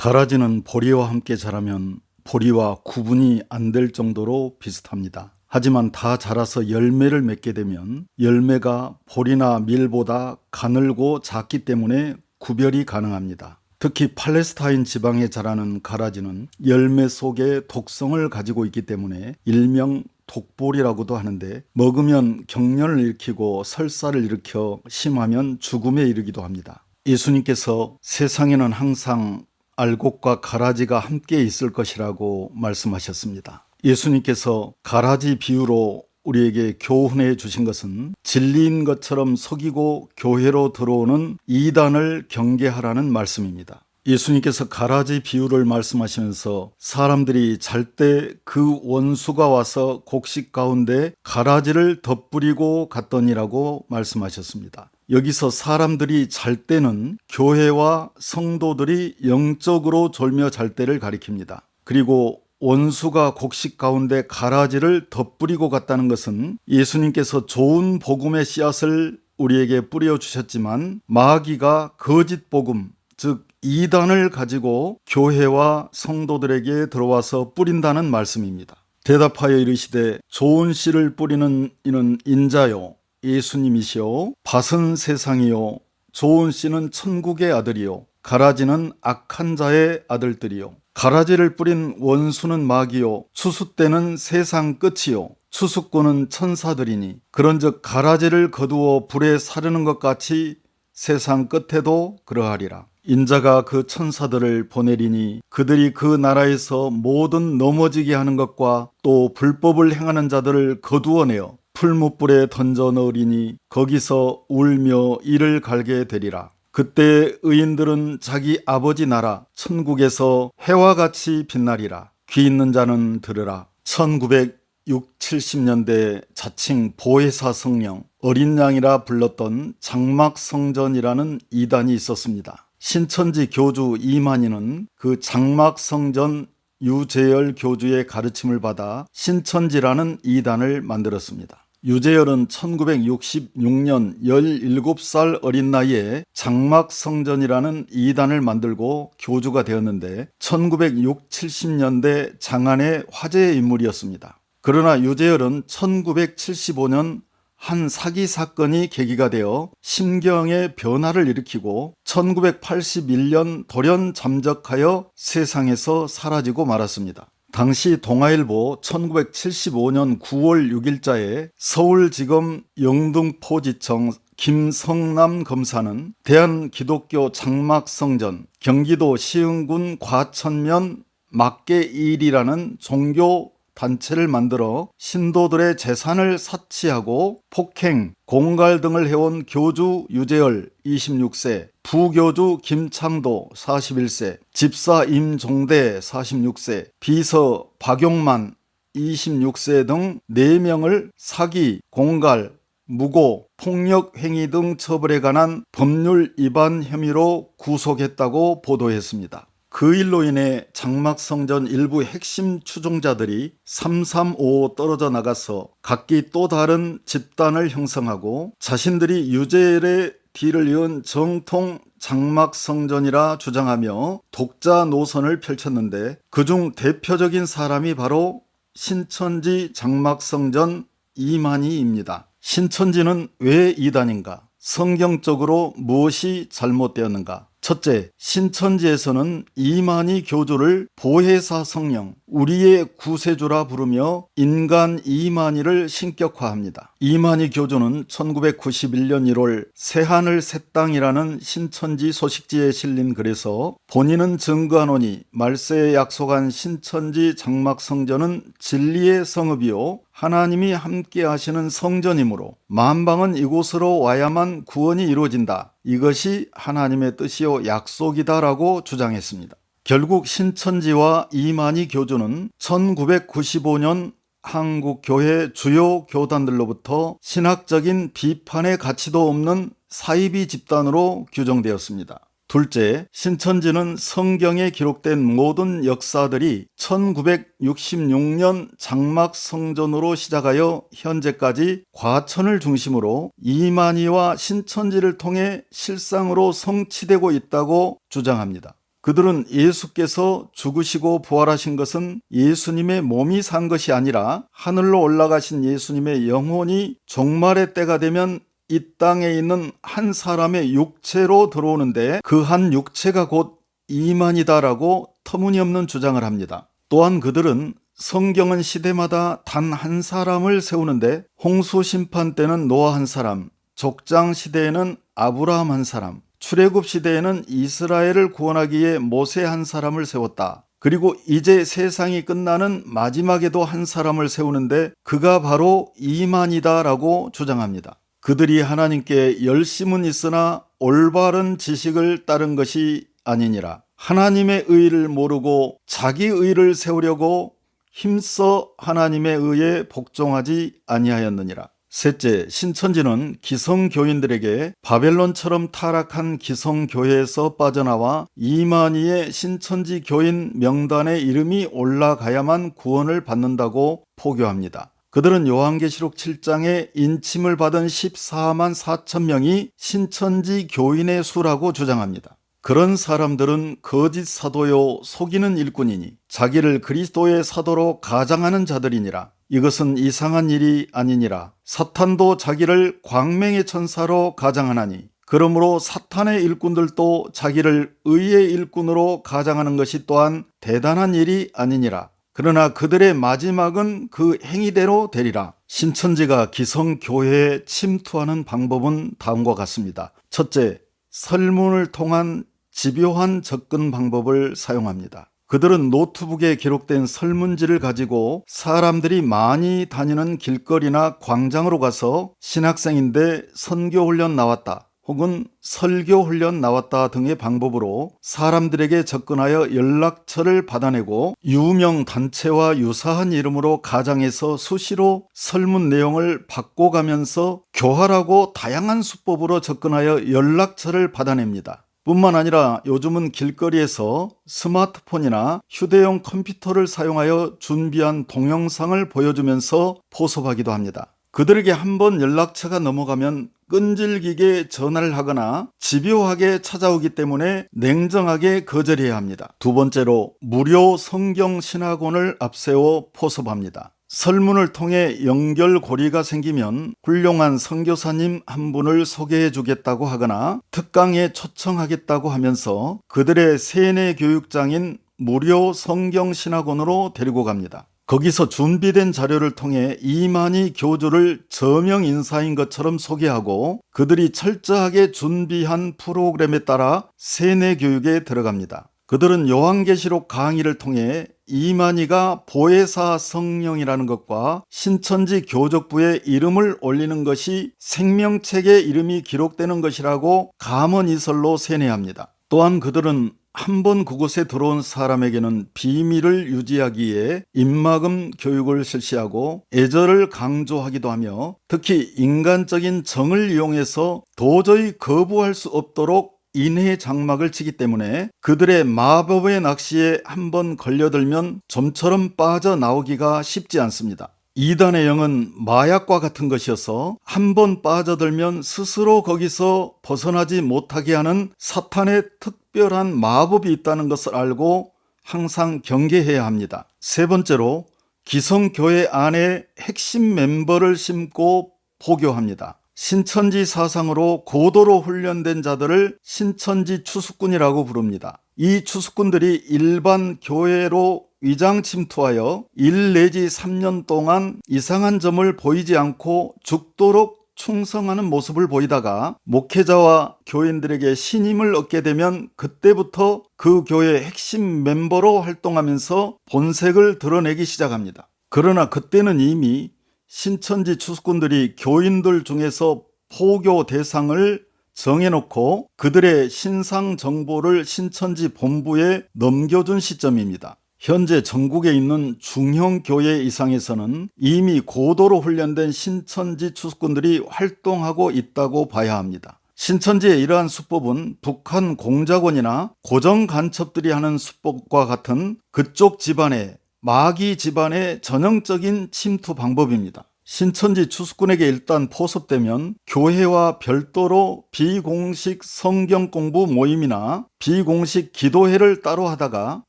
가라지는 보리와 함께 자라면 보리와 구분이 안 될 정도로 비슷합니다. 하지만 다 자라서 열매를 맺게 되면 열매가 보리나 밀보다 가늘고 작기 때문에 구별이 가능합니다. 특히 팔레스타인 지방에 자라는 가라지는 열매 속에 독성을 가지고 있기 때문에 일명 독보리라고도 하는데, 먹으면 경련을 일으키고 설사를 일으켜 심하면 죽음에 이르기도 합니다. 예수님께서 세상에는 항상 알곡과 가라지가 함께 있을 것이라고 말씀하셨습니다. 예수님께서 가라지 비유로 우리에게 교훈해 주신 것은 진리인 것처럼 속이고 교회로 들어오는 이단을 경계하라는 말씀입니다. 예수님께서 가라지 비유를 말씀하시면서 사람들이 잘 때 그 원수가 와서 곡식 가운데 가라지를 덧뿌리고 갔더니라고 말씀하셨습니다. 여기서 사람들이 잘 때는 교회와 성도들이 영적으로 졸며 잘 때를 가리킵니다. 그리고 원수가 곡식 가운데 가라지를 덧뿌리고 갔다는 것은 예수님께서 좋은 복음의 씨앗을 우리에게 뿌려주셨지만 마귀가 거짓 복음, 즉 이단을 가지고 교회와 성도들에게 들어와서 뿌린다는 말씀입니다. 대답하여 이르시되 좋은 씨를 뿌리는 이는 인자요 예수님이시요 밭은 세상이요 좋은 씨는 천국의 아들이요 가라지는 악한 자의 아들들이요 가라지를 뿌린 원수는 마귀요 추수 때는 세상 끝이요 추수꾼은 천사들이니 그런즉 가라지를 거두어 불에 사르는 것 같이 세상 끝에도 그러하리라. 인자가 그 천사들을 보내리니 그들이 그 나라에서 모든 넘어지게 하는 것과 또 불법을 행하는 자들을 거두어내어 풀무불에 던져 넣으리니 거기서 울며 이를 갈게 되리라. 그때 의인들은 자기 아버지 나라 천국에서 해와 같이 빛나리라. 귀 있는 자는 들으라. 1960~70년대 자칭 보혜사 성령, 어린 양이라 불렀던 장막성전이라는 이단이 있었습니다. 신천지 교주 이만희는 그 장막성전 유재열 교주의 가르침을 받아 신천지라는 이단을 만들었습니다. 유재열은 1966년 17살 어린 나이에 장막성전이라는 이단을 만들고 교주가 되었는데 1960~70년대 장안의 화제의 인물이었습니다. 그러나 유재열은 1975년 한 사기 사건이 계기가 되어 심경의 변화를 일으키고 1981년 돌연 잠적하여 세상에서 사라지고 말았습니다. 당시 동아일보 1975년 9월 6일자에 서울지검 영등포지청 김성남 검사는 대한기독교 장막성전 경기도 시흥군 과천면 막계일이라는 종교 단체를 만들어 신도들의 재산을 사치하고 폭행, 공갈 등을 해온 교주 유재열 26세, 부교주 김창도 41세, 집사 임종대 46세, 비서 박용만 26세 등 4명을 사기, 공갈, 무고, 폭력 행위 등 처벌에 관한 법률 위반 혐의로 구속했다고 보도했습니다. 그 일로 인해 장막성전 일부 핵심 추종자들이 335 떨어져 나가서 각기 또 다른 집단을 형성하고 자신들이 유재열의 뒤를 이은 정통 장막성전이라 주장하며 독자 노선을 펼쳤는데 그중 대표적인 사람이 바로 신천지 장막성전 이만희입니다. 신천지는 왜 이단인가? 성경적으로 무엇이 잘못되었는가? 첫째, 신천지에서는 이만희 교주를 보혜사 성령, 우리의 구세주라 부르며 인간 이만희를 신격화합니다. 이만희 교주는 1991년 1월 새하늘 새 땅이라는 신천지 소식지에 실린 글에서 본인은 증거하노니 말세에 약속한 신천지 장막성전은 진리의 성읍이요 하나님이 함께 하시는 성전이므로 만방은 이곳으로 와야만 구원이 이루어진다. 이것이 하나님의 뜻이요 약속이다라고 주장했습니다. 결국 신천지와 이만희 교주는 1995년 한국교회 주요 교단들로부터 신학적인 비판의 가치도 없는 사이비 집단으로 규정되었습니다. 둘째, 신천지는 성경에 기록된 모든 역사들이 1966년 장막성전으로 시작하여 현재까지 과천을 중심으로 이만희와 신천지를 통해 실상으로 성취되고 있다고 주장합니다. 그들은 예수께서 죽으시고 부활하신 것은 예수님의 몸이 산 것이 아니라 하늘로 올라가신 예수님의 영혼이 종말의 때가 되면 이 땅에 있는 한 사람의 육체로 들어오는데 그 한 육체가 곧 이만이다라고 터무니없는 주장을 합니다. 또한 그들은 성경은 시대마다 단 한 사람을 세우는데 홍수 심판 때는 노아 한 사람, 족장 시대에는 아브라함 한 사람, 출애굽 시대에는 이스라엘을 구원하기 위해 모세 한 사람을 세웠다. 그리고 이제 세상이 끝나는 마지막에도 한 사람을 세우는데 그가 바로 이만이다라고 주장합니다. 그들이 하나님께 열심은 있으나 올바른 지식을 따른 것이 아니니라. 하나님의 의를 모르고 자기 의를 세우려고 힘써 하나님의 의에 복종하지 아니하였느니라. 셋째, 신천지는 기성교인들에게 바벨론처럼 타락한 기성교회에서 빠져나와 이만희의 신천지 교인 명단에 이름이 올라가야만 구원을 받는다고 포교합니다. 그들은 요한계시록 7장에 인침을 받은 14만 4천 명이 신천지 교인의 수라고 주장합니다. 그런 사람들은 거짓 사도요 속이는 일꾼이니 자기를 그리스도의 사도로 가장하는 자들이니라. 이것은 이상한 일이 아니니라. 사탄도 자기를 광명의 천사로 가장하나니 그러므로 사탄의 일꾼들도 자기를 의의 일꾼으로 가장하는 것이 또한 대단한 일이 아니니라. 그러나 그들의 마지막은 그 행위대로 되리라. 신천지가 기성교회에 침투하는 방법은 다음과 같습니다. 첫째, 설문을 통한 집요한 접근 방법을 사용합니다. 그들은 노트북에 기록된 설문지를 가지고 사람들이 많이 다니는 길거리나 광장으로 가서 신학생인데 선교훈련 나왔다 혹은 설교훈련 나왔다 등의 방법으로 사람들에게 접근하여 연락처를 받아내고 유명 단체와 유사한 이름으로 가장해서 수시로 설문 내용을 바꿔가면서 교활하고 다양한 수법으로 접근하여 연락처를 받아냅니다. 뿐만 아니라 요즘은 길거리에서 스마트폰이나 휴대용 컴퓨터를 사용하여 준비한 동영상을 보여주면서 포섭하기도 합니다. 그들에게 한번 연락처가 넘어가면 끈질기게 전화를 하거나 집요하게 찾아오기 때문에 냉정하게 거절해야 합니다. 두 번째로 무료 성경 신학원을 앞세워 포섭합니다. 설문을 통해 연결고리가 생기면 훌륭한 선교사님 한 분을 소개해 주겠다고 하거나 특강에 초청하겠다고 하면서 그들의 세뇌 교육장인 무료 성경신학원으로 데리고 갑니다. 거기서 준비된 자료를 통해 이만희 교주를 저명 인사인 것처럼 소개하고 그들이 철저하게 준비한 프로그램에 따라 세뇌 교육에 들어갑니다. 그들은 요한계시록 강의를 통해 이만희가 보혜사 성령이라는 것과 신천지 교적부에 이름을 올리는 것이 생명책에 이름이 기록되는 것이라고 감언이설로 세뇌합니다. 또한 그들은 한번 그곳에 들어온 사람에게는 비밀을 유지하기 위해 입막음 교육을 실시하고 애절을 강조하기도 하며 특히 인간적인 정을 이용해서 도저히 거부할 수 없도록 인해 장막을 치기 때문에 그들의 마법의 낚시에 한번 걸려들면 좀처럼 빠져나오기가 쉽지 않습니다. 이단의 영은 마약과 같은 것이어서 한번 빠져들면 스스로 거기서 벗어나지 못하게 하는 사탄의 특별한 마법이 있다는 것을 알고 항상 경계해야 합니다. 세 번째로 기성교회 안에 핵심 멤버를 심고 포교합니다. 신천지 사상으로 고도로 훈련된 자들을 신천지 추수꾼이라고 부릅니다. 이 추수꾼들이 일반 교회로 위장 침투하여 1 내지 3년 동안 이상한 점을 보이지 않고 죽도록 충성하는 모습을 보이다가 목회자와 교인들에게 신임을 얻게 되면 그때부터 그 교회의 핵심 멤버로 활동하면서 본색을 드러내기 시작합니다. 그러나 그때는 이미 신천지 추수꾼들이 교인들 중에서 포교 대상을 정해놓고 그들의 신상 정보를 신천지 본부에 넘겨준 시점입니다. 현재 전국에 있는 중형 교회 이상에서는 이미 고도로 훈련된 신천지 추수꾼들이 활동하고 있다고 봐야 합니다. 신천지의 이러한 수법은 북한 공작원이나 고정 간첩들이 하는 수법과 같은 그쪽 집안의 마귀 집안의 전형적인 침투 방법입니다. 신천지 추수꾼에게 일단 포섭되면 교회와 별도로 비공식 성경 공부 모임이나 비공식 기도회를 따로 하다가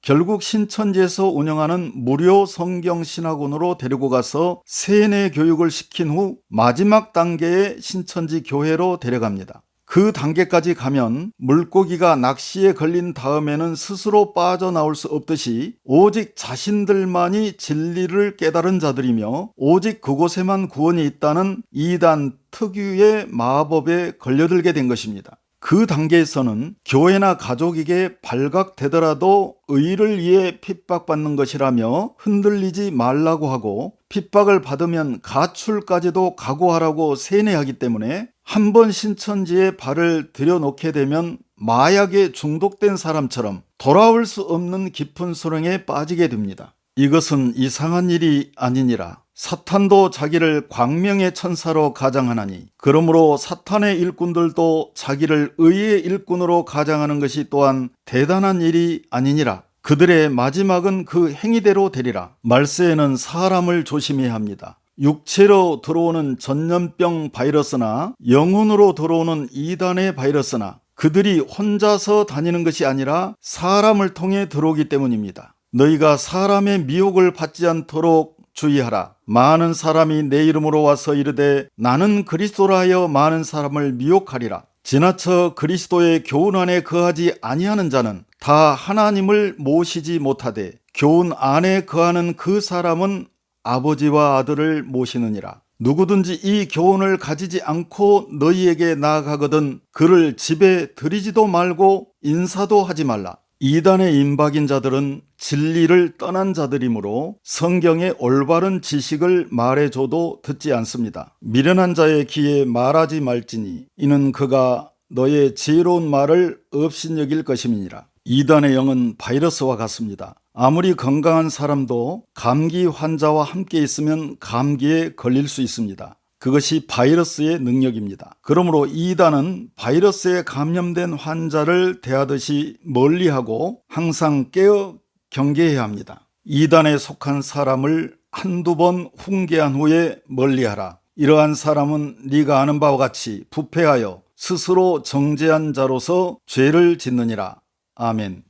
결국 신천지에서 운영하는 무료 성경 신학원으로 데리고 가서 세뇌 교육을 시킨 후 마지막 단계의 신천지 교회로 데려갑니다. 그 단계까지 가면 물고기가 낚시에 걸린 다음에는 스스로 빠져나올 수 없듯이 오직 자신들만이 진리를 깨달은 자들이며 오직 그곳에만 구원이 있다는 이단 특유의 마법에 걸려들게 된 것입니다. 그 단계에서는 교회나 가족에게 발각되더라도 의를 위해 핍박받는 것이라며 흔들리지 말라고 하고 핍박을 받으면 가출까지도 각오하라고 세뇌하기 때문에 한번 신천지에 발을 들여놓게 되면 마약에 중독된 사람처럼 돌아올 수 없는 깊은 수렁에 빠지게 됩니다. 이것은 이상한 일이 아니니라. 사탄도 자기를 광명의 천사로 가장하나니 그러므로 사탄의 일꾼들도 자기를 의의 일꾼으로 가장하는 것이 또한 대단한 일이 아니니라. 그들의 마지막은 그 행위대로 되리라. 말세에는 사람을 조심해야 합니다. 육체로 들어오는 전염병 바이러스나 영혼으로 들어오는 이단의 바이러스나 그들이 혼자서 다니는 것이 아니라 사람을 통해 들어오기 때문입니다. 너희가 사람의 미혹을 받지 않도록 주의하라. 많은 사람이 내 이름으로 와서 이르되 나는 그리스도라 하여 많은 사람을 미혹하리라. 지나쳐 그리스도의 교훈 안에 거하지 아니하는 자는 다 하나님을 모시지 못하되 교훈 안에 거하는 그 사람은 아버지와 아들을 모시느니라. 누구든지 이 교훈을 가지지 않고 너희에게 나아가거든 그를 집에 들이지도 말고 인사도 하지 말라. 이단의 임박인 자들은 진리를 떠난 자들이므로 성경의 올바른 지식을 말해줘도 듣지 않습니다. 미련한 자의 귀에 말하지 말지니 이는 그가 너의 지혜로운 말을 업신여길 것임이니라. 이단의 영은 바이러스와 같습니다. 아무리 건강한 사람도 감기 환자와 함께 있으면 감기에 걸릴 수 있습니다. 그것이 바이러스의 능력입니다. 그러므로 이단은 바이러스에 감염된 환자를 대하듯이 멀리하고 항상 깨어 경계해야 합니다. 이단에 속한 사람을 한두 번 훈계한 후에 멀리하라. 이러한 사람은 네가 아는 바와 같이 부패하여 스스로 정죄한 자로서 죄를 짓느니라. 아멘.